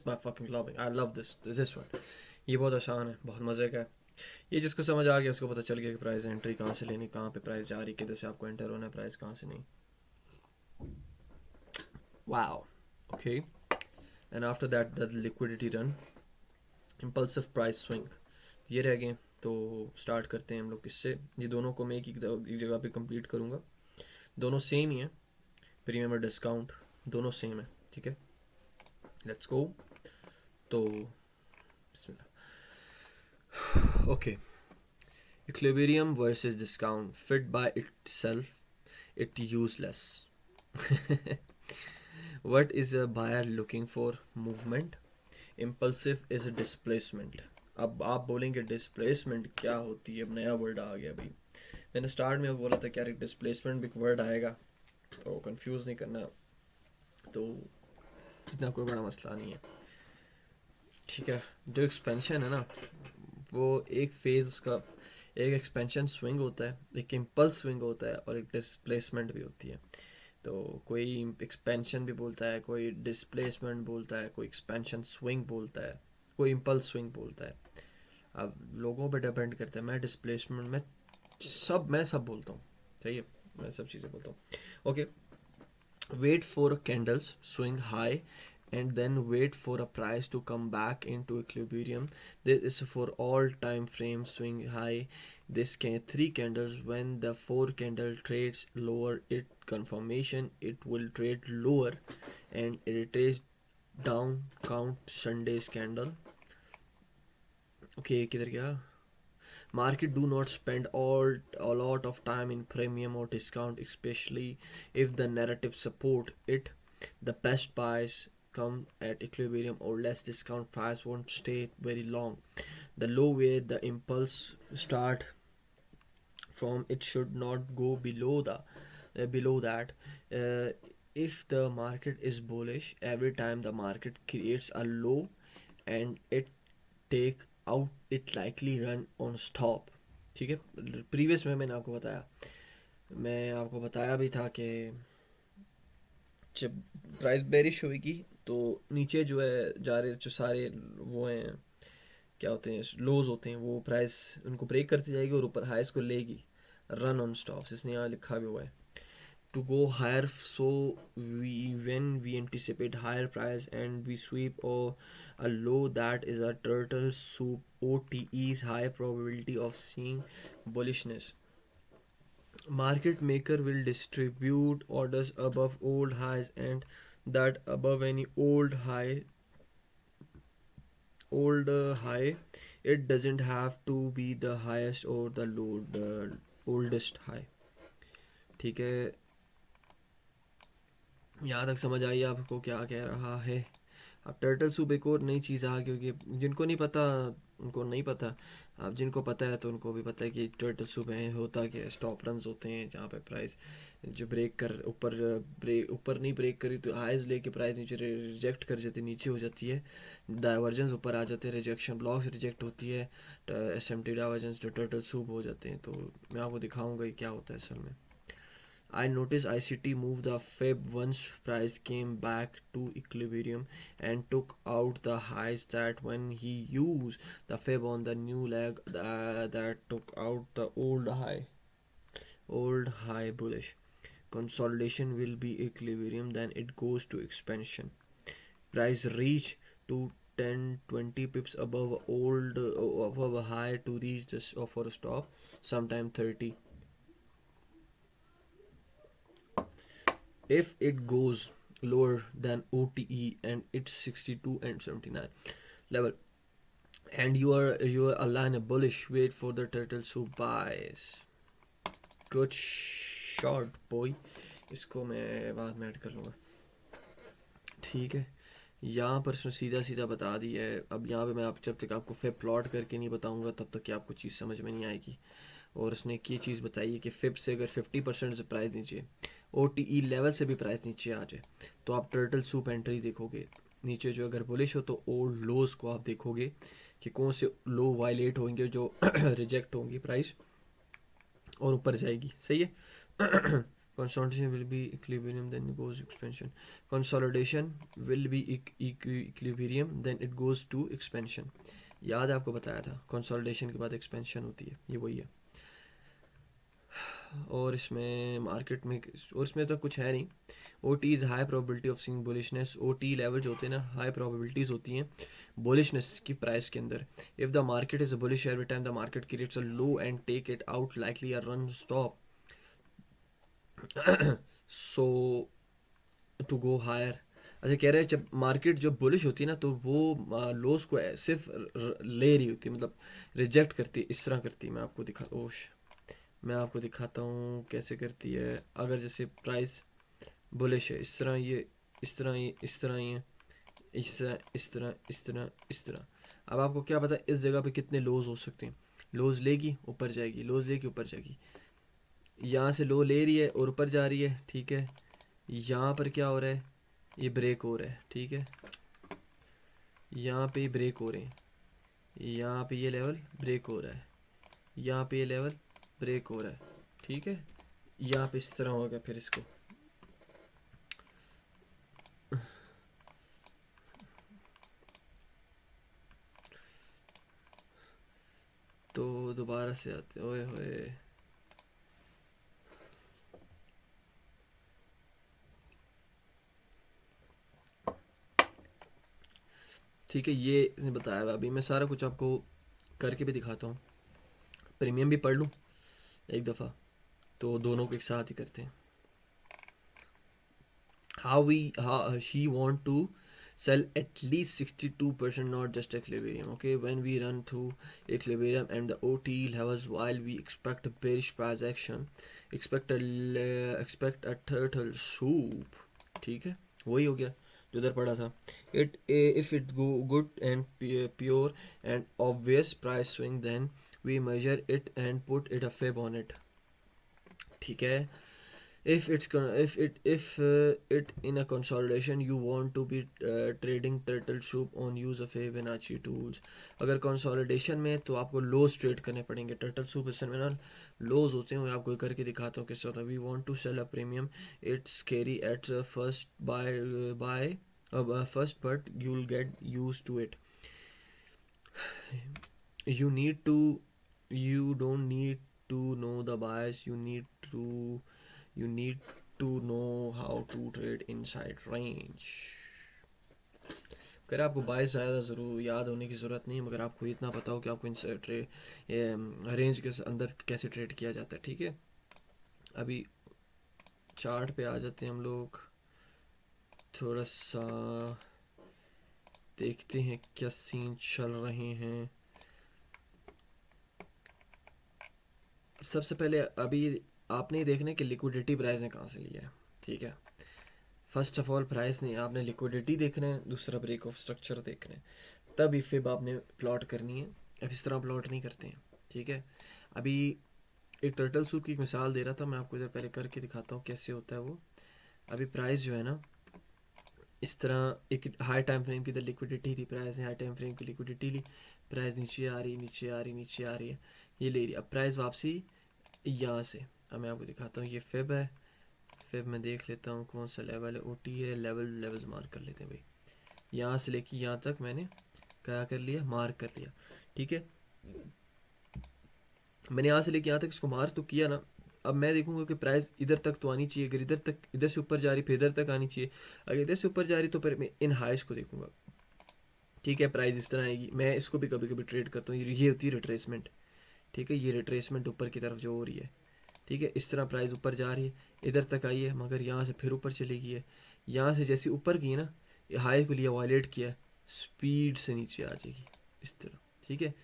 My fucking loving, I love this one. ये बहुत आसान है, बहुत मज़े का है। ये जिसको समझ आ गया उसको पता चल गया कि प्राइस एंट्री कहाँ से लेनी, कहाँ पे प्राइस जा रही, किधर से आपको एंटर होना है, प्राइस कहाँ से नहीं। Wow, okay. And after that the liquidity run, impulsive price swing, ये रह गए। तो स्टार्ट करते हैं हम लोग किससे। ये दोनों को मैं एक जगह पे कंप्लीट करूँगा। दोनों सेम ही है, प्रीमियम और डिस्काउंट दोनों सेम है, ठीक है। Let's go. तो okay, equilibrium versus discount, fit by itself, it useless. What is a buyer looking for? Movement. Impulsive is a displacement. अब आप बोलेंगे डिस्प्लेसमेंट क्या होती है, अब नया वर्ड आ गया भाई। मैंने स्टार्ट में बोला था क्या डिस्प्लेसमेंट भी वर्ड आएगा, तो कंफ्यूज नहीं करना, तो इतना कोई बड़ा मसला नहीं है, ठीक है। जो एक्सपेंशन है ना, वो एक फेज उसका, एक एक्सपेंशन स्विंग होता है, एक इम्पल्स स्विंग होता है, और एक डिस्प्लेसमेंट भी होती है। तो कोई एक्सपेंशन भी बोलता है, कोई डिस्प्लेसमेंट बोलता है, कोई एक्सपेंशन स्विंग बोलता है, कोई इम्पल्स स्विंग बोलता है। अब लोगों पे डिपेंड करता है। मैं सब बोलता हूँ, सही है, मैं सब चीज़ें बोलता हूँ। Okay, wait for candles swing high and then wait for a price to come back into equilibrium. This is for all time frame swing high. This can three candles. When the four candle trades lower it confirmation, it will trade lower, and it trades down count Sunday's candle. Okay, किधर गया? Market do not spend a lot of time in premium or discount, especially if the narrative support it. The best buys come at equilibrium or less discount. Price won't stay very long. The low where the impulse start from, it should not go below that. Uh, if the market is bullish, every time the market creates a low and it take out, it likely run on stop, ठीक है। Previous में मैंने आपको बताया भी था कि जब प्राइस बेरिश होगी तो नीचे जो है जा रहे जो सारे वो हैं, क्या होते हैं, लोज होते हैं, वो प्राइस उनको ब्रेक करती जाएगी और ऊपर हाइस को लेगी, रन ऑन स्टॉप्स, इसने यहाँ लिखा भी हुआ है, to go higher. So when we anticipate higher price and we sweep or a low, that is a turtle soup OTE's high probability of seeing bullishness. Market maker will distribute orders above old highs, and that above any old high. It doesn't have to be the highest or the oldest high, ठीक है। यहाँ तक समझ आई आपको क्या कह रहा है। अब टर्टल सूप एक और नई चीज़ आ गई, क्योंकि जिनको नहीं पता उनको नहीं पता, अब जिनको पता है तो उनको भी पता है कि टर्टल सूप है होता क्या है। स्टॉप रन्स होते हैं जहाँ पे प्राइस जो ऊपर नहीं ब्रेक करी तो हाइज लेके प्राइस नीचे रिजेक्ट कर जाती, नीचे हो जाती है, डाइवर्जेंस ऊपर आ जाते हैं, रिजेक्शन ब्लॉक्स रिजेक्ट होती है, SMT डाइवर्जेंस, जो टर्टल सूप हो जाते हैं। तो मैं आपको दिखाऊंगा कि क्या होता है असल में। I noticed ICT moved the Feb once price came back to equilibrium and took out the highs, that when he used the Feb on the new leg, that took out the old high bullish. Consolidation will be equilibrium, then it goes to expansion. Price reach to 10-20 pips above a high to reach this for a stop, sometime 30. If it goes lower than OTE and it's 62 and 79 level, and you are align a bullish, wait for the turtle soup buys. Good shot boy, इसको मैं बाद में add कर लूँगा, ठीक है। यहाँ पर उसने सीधा सीधा बता दिया है। अब यहाँ पे मैं आप जब तक आपको फिर प्लॉट करके नहीं बताऊँगा तब तक कि आपको चीज़ समझ में नहीं आएगी। और उसने एक ये चीज़ बताई है कि फिप से अगर 50% से प्राइस नीचे, OTE लेवल से भी प्राइस नीचे आ जाए, तो आप टर्टल सूप एंट्री देखोगे नीचे, जो अगर बुलिश हो तो ओल्ड लोज को आप देखोगे कि कौन से लो वायलेट होंगे जो रिजेक्ट होंगी प्राइस और ऊपर जाएगी, सही है। consolidation will be equilibrium, then it goes expansion. Consolidation will be equilibrium, then it goes to expansion. याद है आपको बताया था कंसोलिडेशन के बाद एक्सपेंशन होती है, ये वही है. और इसमें मार्केट में और इसमें तो कुछ है नहीं. O T is high probability of seeing bullishness. O T level जो होते हैं ना, हाई प्रोबेबिलिटीज़ होती हैं बुलिशनेस की प्राइस के अंदर. If the market is a bullish every time the market creates a low and take it out likely a run stop so to go higher. अच्छा कह रहे हैं जब मार्केट जब बुलिश होती है ना तो वो लोस को सिर्फ ले रही होती है, मतलब रिजेक्ट करती है, इस तरह करती है. मैं आपको दिखाता हूँ कैसे करती है. अगर जैसे प्राइस बुलिश है इस तरह, ये इस तरह, ये इस तरह, ये इस तरह, इस तरह, इस तरह, इस तरह. अब आपको क्या पता इस जगह पे कितने लोज हो सकते हैं. लोज लेगी ऊपर जाएगी, लोज लेगी ऊपर जाएगी. यहाँ से लो ले रही है और ऊपर जा रही है, ठीक है. यहाँ पर क्या हो रहा है, ये ब्रेक हो रहा है, ठीक है. यहाँ पे ब्रेक हो रहे हैं, यहाँ पे ये लेवल ब्रेक हो रहा है, यहाँ पे ये लेवल ब्रेक हो रहा है, ठीक है. यहाँ पे इस तरह होगा. फिर इसको तो दोबारा से आते, ओए होए. ठीक है, ये इसने बताया हुआ. अभी मैं सारा कुछ आपको करके भी दिखाता हूँ. प्रीमियम भी पढ़ लूँ एक दफ़ा, तो दोनों को एक साथ ही करते हैं. how she want to sell at least 62%, not just equilibrium. Okay, when we run through equilibrium and the OT levels, while we expect a bearish price action, expect a turtle soup. ठीक है, वही हो गया जो उधर पड़ा था. If it go good and pure and obvious price swing, then we measure it and put it a fib on it. ठीक है. If it in a consolidation you want to be trading turtle soup on use of Fibonacci tools. अगर consolidation में तो आपको lows trade करने पड़ेंगे. turtle soup इस समय ना lows होते हैं, मैं आपको करके दिखाता हूँ किस होता है. We want to sell a premium, it's scary at first first, but you'll get used to it. You don't need to know the bias, you need to know how to trade inside range. अगर आपको बाइस ज़्यादा ज़रूर याद होने की ज़रूरत नहीं है, मगर आपको इतना पता हो कि आपको इनसाइड रेंज के अंदर कैसे ट्रेड किया जाता है. ठीक है, अभी चार्ट पे आ जाते हैं हम लोग. थोड़ा सा देखते हैं क्या सीन चल रहे हैं. सबसे पहले अभी आपने देखना है कि लिक्विडिटी प्राइस ने कहाँ से लिया है. ठीक है, फर्स्ट ऑफ ऑल प्राइस नहीं, आपने लिक्विडिटी देखना है, दूसरा ब्रेक ऑफ स्ट्रक्चर देखना है, तब इफिब आपने प्लॉट करनी है. अब इस तरह प्लॉट नहीं करते हैं. ठीक है, अभी एक टर्टल सूप की एक मिसाल दे रहा था मैं आपको, इधर पहले करके दिखाता हूँ कैसे होता है वो. अभी प्राइस जो है ना इस तरह एक हाई टाइम फ्रेम की इधर लिक्विडिटी थी, प्राइस ने हाई टाइम फ्रेम की लिक्विडिटी ली, प्राइस नीचे आ रही नीचे आ रही नीचे आ रही है, ये ले रही. अब प्राइस वापसी यहाँ से, अब मैं आपको दिखाता हूँ. ये फेब है, फिर मैं देख लेता हूँ कौन सा लेवल है. ओटी है, लेवल्स मार्क कर लेते हैं भाई. यहाँ से लेके यहाँ तक मैंने क्या कर लिया, मार्क कर लिया. ठीक है, मैंने यहाँ से लेके यहाँ तक इसको मार्क तो किया ना. अब मैं देखूंगा कि प्राइस इधर तक तो आनी चाहिए. अगर इधर से ऊपर जा रही फिर इधर तक आनी चाहिए. अगर इधर से ऊपर जा रही तो फिर मैं इन हाइस को देखूंगा. ठीक है, प्राइस इस तरह आएगी. मैं इसको भी कभी कभी ट्रेड करता हूँ. ये होती है रिट्रेसमेंट. ठीक है, ये रिट्रेसमेंट ऊपर की तरफ जो हो रही है. ठीक है, इस तरह प्राइस ऊपर जा रही है, इधर तक आई है, मगर यहाँ से फिर ऊपर चली गई है. यहाँ से जैसे ऊपर की ना, हाई को लिया, वायलेट किया, स्पीड से नीचे आ जाएगी इस तरह. ठीक है,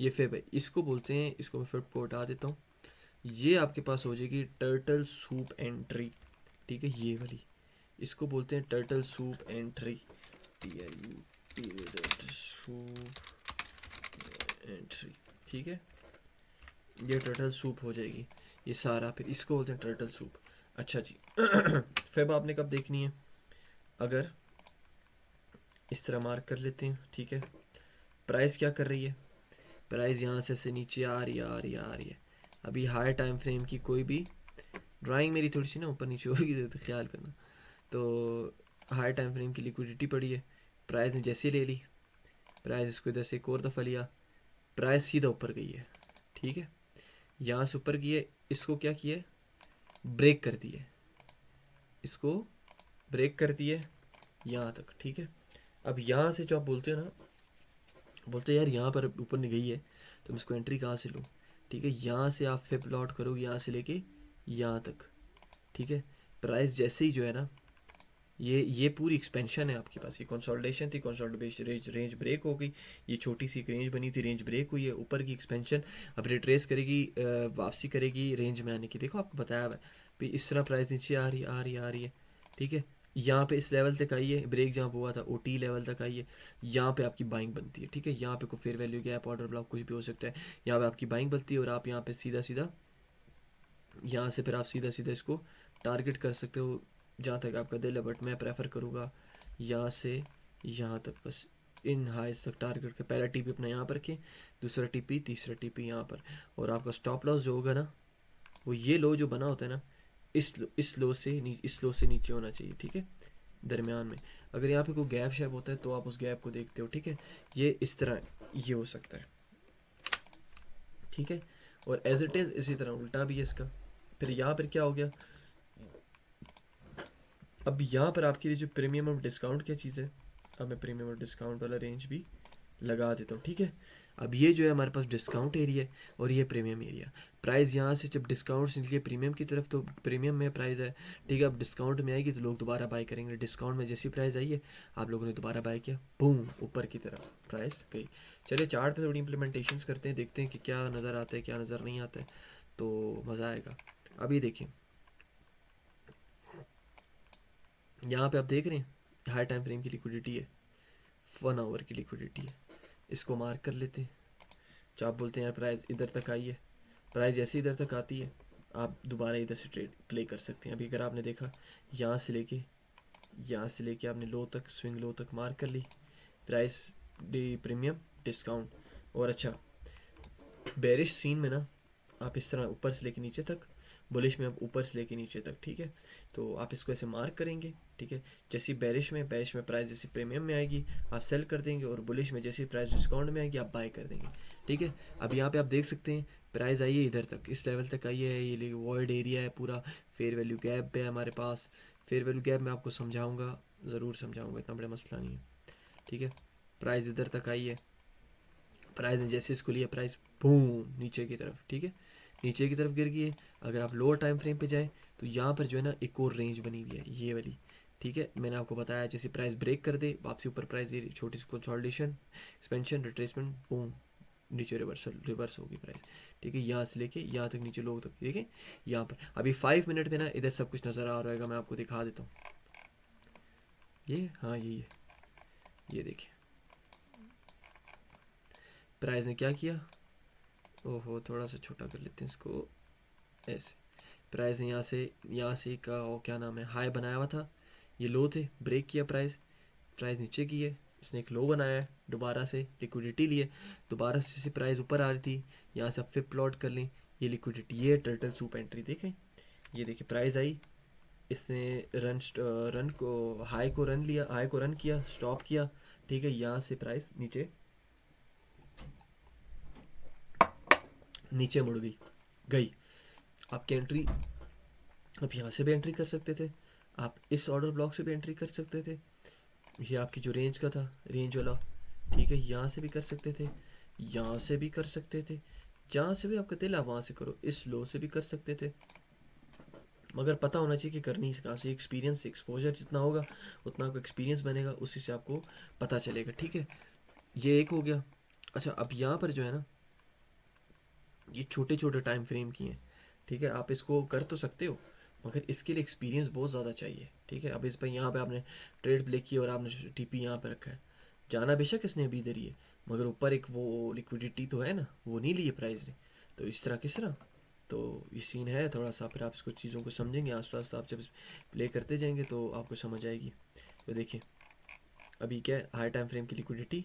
ये फेब है, इसको बोलते हैं, इसको मैं फिर को हटा देता हूँ. ये आपके पास हो जाएगी टर्टल सूप एंट्री. ठीक है, ये वाली इसको बोलते हैं turtle soup entry. Soup entry. ठीक है, ये टर्टल सूप हो जाएगी ये सारा. फिर इसको बोलते हैं टर्टल सूप. अच्छा जी. फेब आपने कब देखनी है, अगर इस तरह मार्क कर लेते हैं. ठीक है, प्राइस क्या कर रही है, प्राइस यहाँ से नीचे आ रही है आ रही है आ रही है. अभी हाई टाइम फ्रेम की कोई भी ड्राइंग मेरी थोड़ी सी ना ऊपर नीचे होगी तो ख्याल करना। तो हाई टाइम फ्रेम की लिक्विडिटी पड़ी है, प्राइस ने जैसे ले ली, प्राइस इसको इधर से एक और दफ़ा लिया, प्राइस सीधा ऊपर गई है, ठीक है, यहाँ से ऊपर गई है, इसको क्या किया है, ब्रेक कर दिए, इसको ब्रेक कर दिए यहाँ तक, ठीक है। अब यहाँ से जो आप बोलते हो ना, बोलते हो यार यहाँ पर ऊपर नहीं गई है तो मैं इसको एंट्री कहाँ से लूँ, ठीक है, यहाँ से आप फिर प्लॉट करो यहाँ से लेके यहाँ तक, ठीक है। प्राइस जैसे ही जो है ना, ये पूरी एक्सपेंशन है आपके पास, ये कंसोलिडेशन थी, कंसोलिडेशन रेंज ब्रेक हो गई, ये छोटी सी एक रेंज बनी थी, रेंज ब्रेक हुई है, ऊपर की एक्सपेंशन अब रिट्रेस करेगी, वापसी करेगी रेंज में आने की। देखो आपको बताया हुआ है भी इस तरह प्राइस नीचे आ रही है, आ रही है, आ रही है, ठीक है। यहाँ पे इस लेवल तक आई है, ब्रेक जहाँ हुआ था ओ टी लेवल तक आई है, यहाँ पे आपकी बाइंग बनती है, ठीक है। यहाँ पे कोई fair value gap, order block कुछ भी हो सकता है, यहाँ पे आपकी बाइंग बनती है और आप यहाँ पे सीधा सीधा, यहाँ से फिर आप सीधा सीधा इसको टारगेट कर सकते हो जहाँ तक आपका दिल है, बट मैं प्रेफर करूँगा यहाँ से यहाँ तक, बस इन हाइस तक टारगेट के, पहला टीपी अपना यहाँ पर रखें, दूसरा टीपी, तीसरा टीपी यहाँ पर, और आपका स्टॉप लॉस जो होगा ना, वो ये लो जो बना होता है ना, इस लो से इस लो से नीचे होना चाहिए, ठीक है, दरमियान में। अगर यहाँ पे कोई गैप शैप होता है तो आप उस गैप को देखते हो, ठीक है, ये इस तरह ये हो सकता है, ठीक है। और एज इट इज़ इसी तरह उल्टा भी है इसका। फिर यहाँ पर क्या हो गया, अब यहाँ पर आपके लिए जो प्रीमियम और डिस्काउंट क्या चीज़ है, अब मैं प्रीमियम और डिस्काउंट वाला रेंज भी लगा देता हूँ, ठीक है। अब ये जो है हमारे पास डिस्काउंट एरिया है और ये प्रीमियम एरिया। प्राइस यहाँ से जब डिस्काउंट से निकले प्रीमियम की तरफ तो प्रीमियम में प्राइस है, ठीक है। अब डिस्काउंट में आएगी तो लोग दोबारा बाय करेंगे, डिस्काउंट में जैसी प्राइस आई है आप लोगों ने दोबारा बाय किया, बूम ऊपर की तरफ प्राइस गई। चलिए चार्ट पे थोड़ी इंप्लीमेंटेशन करते हैं, देखते हैं कि क्या नज़र आता है क्या नज़र नहीं आता है, तो मज़ा आएगा। अभी देखें यहाँ पे आप देख रहे हैं हाई टाइम फ्रेम की लिक्विडिटी है, 1 आवर की लिक्विडिटी है, इसको मार्क कर लेते हैं। जब आप बोलते हैं यार प्राइस इधर तक आई है, प्राइस जैसे इधर तक आती है आप दोबारा इधर से ट्रेड प्ले कर सकते हैं। अभी अगर आपने देखा यहाँ से लेके आपने लो तक, स्विंग लो तक मार्क कर ली, प्राइस प्रीमियम डिस्काउंट, और अच्छा बेरिश सीन में ना आप इस तरह ऊपर से लेके नीचे तक, बुलिश में आप ऊपर से लेके नीचे तक, ठीक है। तो आप इसको ऐसे मार्क करेंगे, ठीक है। जैसी बेरिश में प्राइस जैसी प्रीमियम में आएगी आप सेल कर देंगे, और बुलिश में जैसी प्राइस डिस्काउंट में आएगी आप बाय कर देंगे, ठीक है। अब यहाँ पे आप देख सकते हैं प्राइस आई है इधर तक, इस लेवल तक आई है, ये वॉइड एरिया है पूरा, फेयर वैल्यू गैप पे है हमारे पास। फेयर वैल्यू गैप मैं आपको समझाऊंगा, ज़रूर समझाऊंगा, इतना बड़ा मसला नहीं है, ठीक है। प्राइस इधर तक आई है, प्राइस ने जैसे इसको लिया प्राइस बूम नीचे की तरफ, ठीक है, नीचे की तरफ गिर गई है। अगर आप लोअर टाइम फ्रेम पे जाएं तो यहाँ पर जो है ना एक और रेंज बनी हुई है ये वाली, ठीक है। मैंने आपको बताया जैसे प्राइस ब्रेक कर दे वापसी ऊपर, प्राइस ये छोटी सी कंसोलिडेशन, एक्सपेंशन, रिट्रेसमेंट, बूम नीचे रिवर्स होगी प्राइस, ठीक है। यहाँ से लेके यहाँ तक नीचे लोग तक देखें, यहाँ पर अभी 5 मिनट में ना इधर सब कुछ नज़र आ रहा है, मैं आपको दिखा देता हूँ। ये हाँ यही है, ये देखिए प्राइस ने क्या किया, ओहो थोड़ा सा छोटा कर लेते हैं इसको, ऐसे प्राइस ने यहाँ से का वो क्या नाम है हाई बनाया हुआ था, ये लो थे, ब्रेक किया प्राइस, प्राइस नीचे की है, इसने एक लो बनाया है, दोबारा से लिक्विडिटी लिए, दोबारा से प्राइस ऊपर आ रही थी, यहाँ से आप फिर प्लॉट कर लें, ये लिक्विडिटी, ये टर्टल सूप एंट्री देखें, ये देखिए प्राइस आई, इसने रन को हाई को रन लिया, हाई को रन किया, स्टॉप किया, ठीक है। यहाँ से प्राइस नीचे मुड़ गई। आपकी एंट्री आप यहाँ से भी एंट्री कर सकते थे, आप इस ऑर्डर ब्लॉक से भी एंट्री कर सकते थे, ये आपकी जो रेंज का था रेंज वाला, ठीक है, यहाँ से भी कर सकते थे, यहाँ से भी कर सकते थे, जहाँ से भी आपका दिल आप वहाँ से करो, इस लो से भी कर सकते थे, मगर पता होना चाहिए कि करनी कहाँ से, एक्सपीरियंस एक्सपोजर जितना होगा उतना आपको एक्सपीरियंस बनेगा, उसी से आपको पता चलेगा, ठीक है। ये एक हो गया। अच्छा अब यहाँ पर जो है ना ये छोटे छोटे टाइम फ्रेम की हैं, ठीक है, आप इसको कर तो सकते हो मगर इसके लिए एक्सपीरियंस बहुत ज़्यादा चाहिए, ठीक है। अब इस पर यहाँ पे आपने ट्रेड प्ले की और आपने टीपी यहाँ पे रखा है, जाना बेशक इसने अभी इधर ही है, मगर ऊपर एक वो लिक्विडिटी तो है ना, वो नहीं ली है प्राइस ने, तो इस तरह किस तरह, तो ये सीन है थोड़ा सा। फिर आप इसको चीज़ों को समझेंगे आस्ता आस्ता, आप जब प्ले करते जाएंगे तो आपको समझ आएगी। तो देखिए अभी क्या है, हाई टाइम फ्रेम की लिक्विडिटी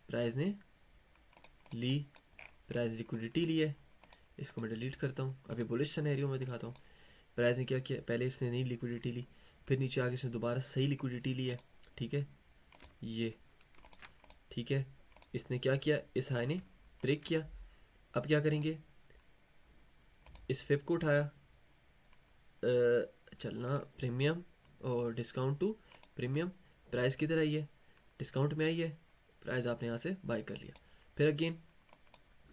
प्राइस ने ली, प्राइस लिक्विडिटी ली है, इसको मैं डिलीट करता हूँ, अभी बुलिश सिनेरियो में दिखाता हूँ, प्राइस ने क्या किया, पहले इसने नई लिक्विडिटी ली, फिर नीचे आके इसने दोबारा सही लिक्विडिटी ली है, ठीक है ये, ठीक है। इसने क्या किया, इस हाई ने ब्रेक किया। अब क्या करेंगे, इस फिप को उठाया, चलना प्रीमियम और डिस्काउंट टू प्रीमियम, प्राइस किधर आई है, डिस्काउंट में आई है, प्राइस आपने यहाँ से बाय कर लिया। फिर अगेन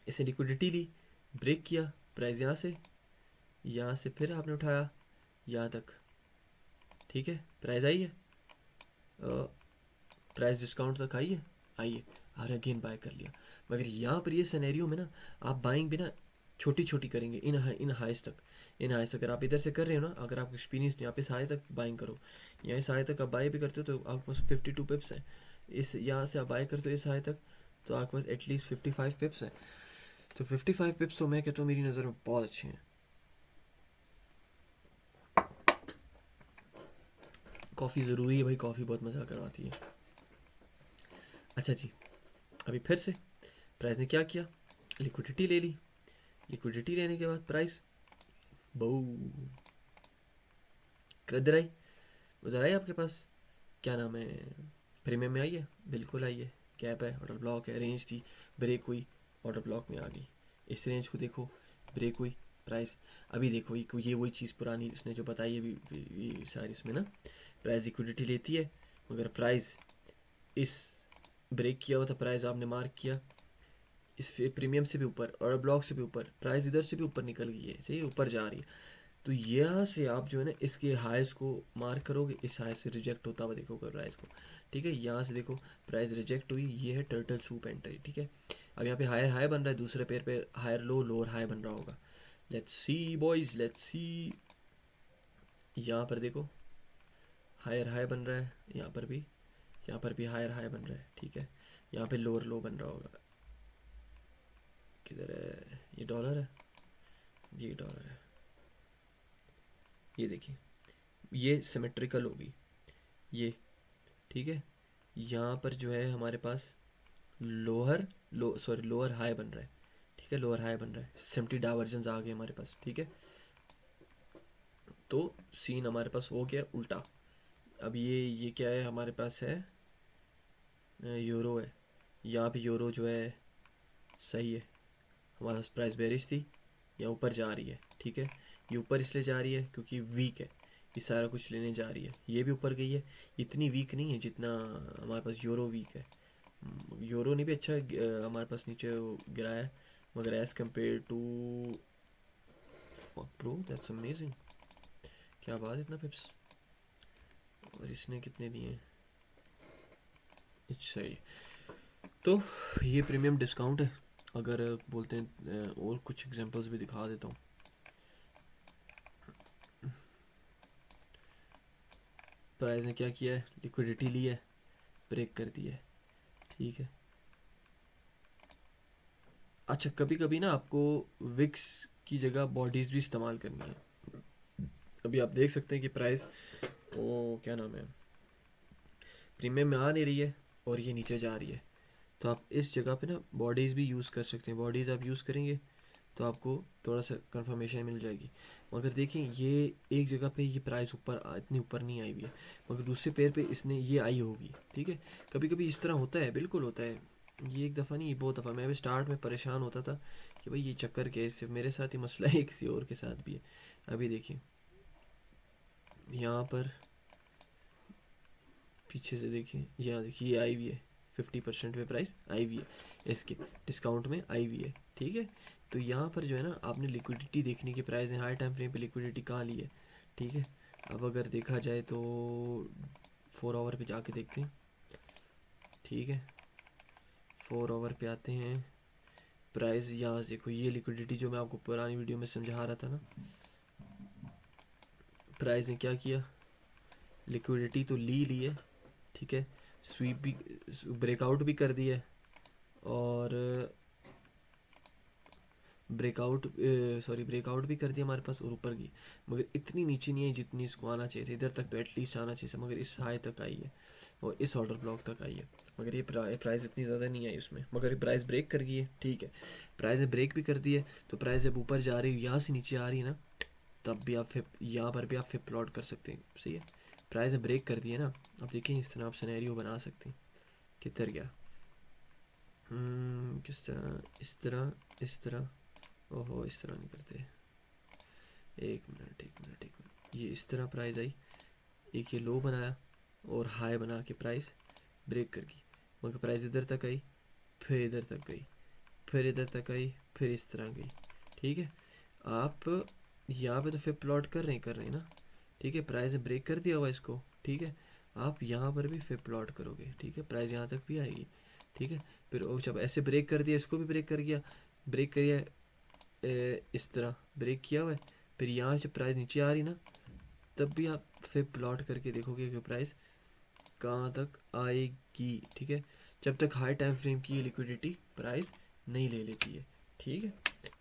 इसने लिक्विडिटी ली, ब्रेक किया, प्राइस यहाँ से फिर आपने उठाया यहाँ तक, ठीक है, प्राइस आई है, प्राइस डिस्काउंट तक आई है, आई है, और अगेन बाय कर लिया। मगर यहाँ पर ये सिनेरियो में ना आप बाइंग भी ना छोटी छोटी करेंगे, इन हाइस तक, इन हाइस तक अगर आप इधर से कर रहे हो ना, अगर आपको एक्सपीरियंस यहाँ पे हाई तक बाइंग करो, यहाँ इस हाई तक आप बाय भी करते हो तो आपके पास 52 पिप्स है, इस यहाँ से आप बाय करते हो इस हाई तक तो आपके पास एटलीस्ट 55 पिप्स है। तो 55 पिप्स तो मैं कहता हूँ मेरी नज़र में बहुत अच्छे हैं। कॉफ़ी ज़रूरी है भाई, कॉफ़ी बहुत मज़ा करवाती है। अच्छा जी, अभी फिर से प्राइस ने क्या किया, लिक्विडिटी ले ली, लिक्विडिटी लेने के बाद प्राइस बहु इधर आई, उधर आई आपके पास, क्या नाम है, प्रीमियम में आई है, बिल्कुल आई है, गैप है, ऑर्डर ब्लॉक है, रेंज थी, ब्रेक हुई, ऑर्डर ब्लॉक में आ गई। इस रेंज को देखो, ब्रेक हुई, प्राइस अभी देखो ये वही चीज़ पुरानी उसने जो बताई है भी सारी, इसमें ना प्राइस लिक्विडिटी लेती है, मगर प्राइस इस ब्रेक किया हुआ था, प्राइस आपने मार्क किया, इस प्रीमियम से भी ऊपर और ब्लॉक से भी ऊपर, प्राइस इधर से भी ऊपर निकल गई है, सही ऊपर जा रही है। तो यहाँ से आप जो है ना इसके हाइस को मार्क करोगे, इस हाई से रिजेक्ट होता हुआ देखोगे प्राइस को, ठीक है। यहाँ से देखो प्राइस रिजेक्ट हुई, ये है टर्टल सूप एंट्री, ठीक है। अब यहाँ पे हायर हाई बन रहा है, दूसरे पेयर पे हायर लो लोअर हाई बन रहा होगा। Let's see boys, let's see, यहाँ पर देखो हायर हाई बन रहा है, यहाँ पर भी हायर हाई बन रहा है, ठीक है। यहाँ पे लोअर लो बन रहा होगा, किधर है, ये डॉलर है, ये डॉलर है, ये देखिए ये सिमेट्रिकल होगी ये, ठीक है। यहाँ पर जो है हमारे पास लोअर हाई बन रहा है, ठीक है, लोअर हाई बन रहा है, सिम्पली डाइवर्जेंस आ गए हमारे पास, ठीक है। तो सीन हमारे पास हो गया उल्टा। अब ये क्या है हमारे पास है, यूरो है, यहाँ पे यूरो जो है सही है, हमारे पास प्राइस बेरिश थी, यहाँ ऊपर जा रही है, ठीक है। ये ऊपर इसलिए जा रही है क्योंकि वीक है, ये सारा कुछ लेने जा रही है, ये भी ऊपर गई है, इतनी वीक नहीं है जितना हमारे पास यूरो वीक है। यूरो ने भी अच्छा हमारे पास नीचे गिराया है, मगर as compare to pro that's amazing, क्या बात है, इतना पिप्स, और इसने कितने दिए हैं, अच्छा ये तो ये प्रीमियम डिस्काउंट है। अगर बोलते हैं और कुछ एग्जांपल्स भी दिखा देता हूँ। प्राइस ने क्या किया है, लिक्विडिटी ली है, ब्रेक कर दी है, ठीक है। अच्छा कभी कभी ना आपको विक्स की जगह बॉडीज़ भी इस्तेमाल करनी है। अभी आप देख सकते हैं कि प्राइस वो क्या नाम है प्रीमियम में आ नहीं रही है और ये नीचे जा रही है, तो आप इस जगह पे ना बॉडीज़ भी यूज़ कर सकते हैं। बॉडीज़ आप यूज़ करेंगे तो आपको थोड़ा सा कंफर्मेशन मिल जाएगी। मगर देखिए ये एक जगह पे ये प्राइस ऊपर इतनी ऊपर नहीं आई हुई है, मगर दूसरे पेयर पे इसने ये आई होगी, ठीक है। कभी कभी इस तरह होता है, बिल्कुल होता है, ये एक दफ़ा नहीं ये बहुत दफ़ा। मैं भी स्टार्ट में परेशान होता था कि भाई ये चक्कर क्या है, सिर्फ मेरे साथ ही मसला है, किसी और के साथ भी है। अभी देखिए यहाँ पर पीछे से देखिए, यहाँ देखिए ये आई हुई है, 50% पे प्राइस आई हुई है, इसके डिस्काउंट में आई हुई है, ठीक है। तो यहाँ पर जो है ना आपने लिक्विडिटी देखने की, प्राइस ने हाई टाइम फ्रेम पे लिक्विडिटी कहाँ ली है, ठीक है। अब अगर देखा जाए तो 4 आवर पे जाके देखते हैं, ठीक है। 4 आवर पे आते हैं, प्राइस यहाँ से देखो, ये लिक्विडिटी जो मैं आपको पुरानी वीडियो में समझा रहा था ना, प्राइस ने क्या किया, लिक्विडिटी तो ली है, ठीक है, स्वीप भी, ब्रेकआउट भी कर दिया है, और ब्रेकआउट भी कर दिया हमारे पास और ऊपर की, मगर इतनी नीचे नहीं है जितनी इसको आना चाहिए था। इधर तक तो एटलीस्ट आना चाहिए था, मगर इस हाई तक आई है और इस ऑर्डर ब्लॉक तक आई है, मगर ये प्राइस इतनी ज़्यादा नहीं आई उसमें, मगर प्राइस ब्रेक कर गई है, ठीक है। प्राइस ने ब्रेक भी कर दी है, तो प्राइस जब ऊपर जा रही है, यहाँ से नीचे आ रही है ना, तब भी आप फिर यहाँ पर भी आप फिर प्लॉट कर सकते हैं। सही है, प्राइस ब्रेक कर दिए ना, अब देखिए इस तरह आप सिनेरियो बना सकते हैं। किधर गया? किस तरह? इस तरह, इस तरह। ओहो, इस तरह नहीं करते। एक मिनट, एक मिनट, एक मिनट। ये इस तरह प्राइस आई, एक ये लो बनाया और हाई बना के प्राइस ब्रेक कर गई, मगर प्राइस इधर तक आई, फिर इधर तक गई, फिर इधर तक आई, फिर इस तरह गई। ठीक है, आप यहाँ पे तो फिर प्लॉट कर रहे हैं ना। ठीक है, प्राइस ने ब्रेक कर दिया हुआ इसको। ठीक है, आप यहाँ पर भी फिर प्लॉट करोगे। ठीक है, प्राइस यहाँ तक भी आएगी। ठीक है, फिर जब ऐसे ब्रेक कर दिया, इसको भी ब्रेक कर गया, ब्रेक करिए इस तरह ब्रेक किया हुआ है, फिर यहाँ से प्राइस नीचे आ रही ना, तब भी आप फिर प्लॉट करके देखोगे कि प्राइस कहाँ तक आएगी। ठीक है, जब तक हाई टाइम फ्रेम की लिक्विडिटी प्राइस नहीं ले लेती है। ठीक है,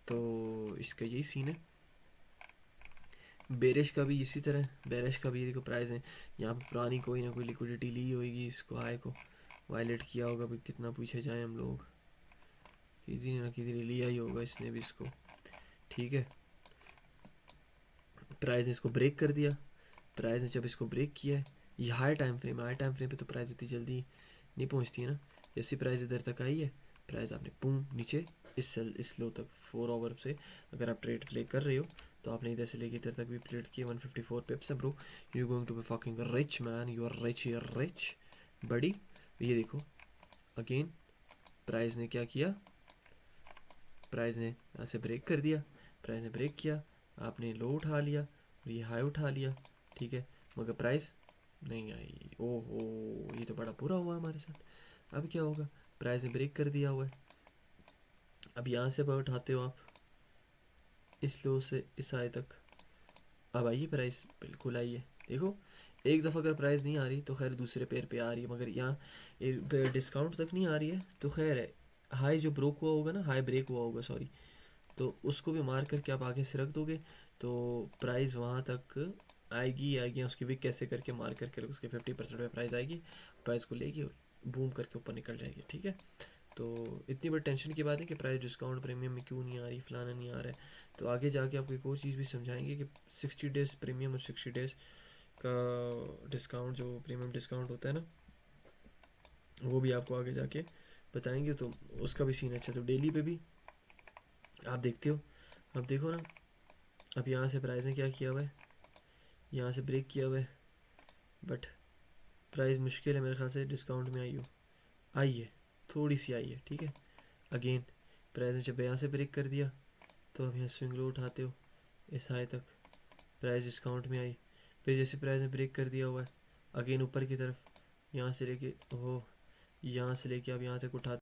तो इसका यही सीन है। बेरिश का भी इसी तरह, बेरिश का भी देखो प्राइस है यहाँ पर पुरानी कोई ना कोई लिक्विडिटी ली होगी, इसको हाई को वायलेट किया होगा। भाई कितना पूछे जाए हम लोग, किसी ना किसी ने लिया ही होगा इसने भी इसको। ठीक है, प्राइस ने इसको ब्रेक कर दिया, प्राइस ने जब इसको ब्रेक किया है, ये high time frame, high time frame पे तो प्राइस इतनी जल्दी नहीं पहुंचती है ना। जैसी प्राइस इधर तक आई है, प्राइस आपने पूम नीचे इस लो तक 4 आवर से अगर आप ट्रेड प्ले कर रहे हो, तो आपने इधर से लेके इधर तक भी प्लेट किया 154 पिप्स है bro. You going to be fucking rich man, you are rich, you are rich buddy. ये देखो अगेन प्राइस ने क्या किया, प्राइस ने यहाँ से ब्रेक कर दिया, प्राइस ने ब्रेक किया, आपने लो उठा लिया और ये हाई उठा लिया। ठीक है, मगर प्राइस नहीं आई। ओहो, ये तो बड़ा बुरा हुआ हमारे साथ। अब क्या होगा, प्राइस ने ब्रेक कर दिया हुआ है, अब यहाँ से उठाते हो आप इस लो से इस हाई तक, अब आइए प्राइस बिल्कुल आई है। देखो एक दफ़ा अगर प्राइस नहीं आ रही तो खैर दूसरे पेयर पे आ रही है, मगर यहाँ डिस्काउंट तक नहीं आ रही है तो खैर है। हाई जो ब्रोक हुआ होगा ना, हाई ब्रेक हुआ होगा सॉरी, तो उसको भी मार करके आप आगे से रख दोगे, तो प्राइस वहाँ तक आएगी आएगी, उसकी विक कैसे करके मार करके उसके 50% पे प्राइस आएगी, प्राइस को लेगी और बूम करके ऊपर निकल जाएगी। ठीक है, तो इतनी बड़ी टेंशन की बात है कि प्राइस डिस्काउंट प्रीमियम में क्यों नहीं आ रही, फलाना नहीं आ रहा है। तो आगे जाके आपको एक और चीज़ भी समझाएंगे कि 60 डेज़ प्रीमियम और 60 डेज़ का डिस्काउंट, जो प्रीमियम डिस्काउंट होता है ना, वो भी आपको आगे जाके बताएंगे, तो उसका भी सीन अच्छा। तो डेली पे भी आप देखते हो, अब देखो ना, अब यहाँ से प्राइस ने क्या किया हुआ है, यहाँ से ब्रेक किया हुआ है, बट प्राइस मुश्किल है मेरे ख्याल से डिस्काउंट में आई है, थोड़ी सी आई है। ठीक है, अगेन प्राइस ने जब यहाँ से ब्रेक कर दिया, तो अब यहाँ स्विंग लो उठाते हो इस हाई तक, प्राइस डिस्काउंट में आई, फिर जैसे प्राइस ने ब्रेक कर दिया हुआ है अगेन ऊपर की तरफ, यहाँ से लेके ओह यहाँ से लेके आप यहाँ तक उठाते